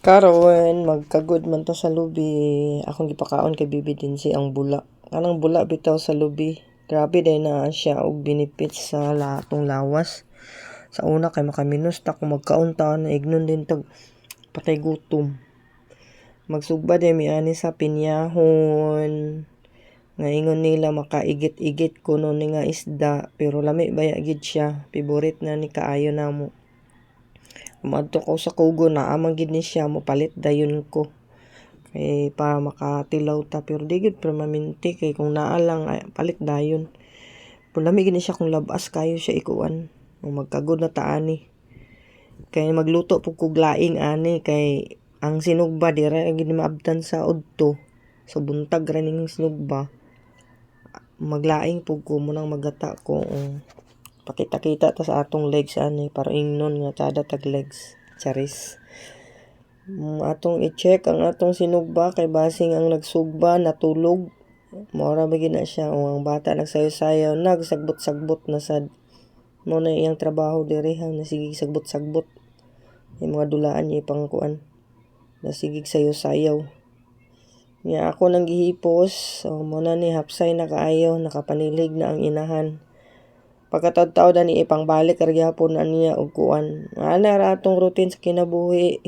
Karon magkagud man ta sa lubi. Akong gipakaon kay Bibi Dinsi ang bula. Kanang bula bitaw sa lubi. Grabe day na siya og benefits sa latong lawas. Sa una kay makaminos ta kung magkaon ta na ignon din tag patay gutom. Magsugba day mi ani sa pinyahon. Nga ingon nila makaigit-igit kuno ni nga isda pero lami baya gid siya. Favorite na ni kaayo namo. Umadto ko sa kugo na amang gid ni siya mopalit dayon ko. Kay para makatilaw ta pero di gid pa maminti kay kung naa lang ay palit dayon. Pero lami gid ni siya kung labas kayo siya ikuan. Kung magkagod na ta ani. Kay magluto pug kog laing ani kay ang sinugba dira gid maabtan sa udto. So buntag ra ning sinugba. Maglaing pug ko mo nang magata ko. Pakita-kita ta sa atong legs ani para ingnon nga tada tag legs. Charis. Atong i-check ang atong sinugba kay basing ang nagsugba natulog. Maura ba gina siya o ang bata nagsayo-sayaw nagsagbot-sagbot na sad. Mo na iyang trabaho diri ha nasigig sagbot-sagbot. Yung mga dulaan niya pangkuan. Nasigig sayo-sayaw. Nga ako nang gihipos, so mo na ni hapsay na kaayo, nakapanilig na ang inahan. Pagkataw-taw na ni ipangbalik ar gyapon na niya og kuan. Ana ra atong routine sa kinabuhi.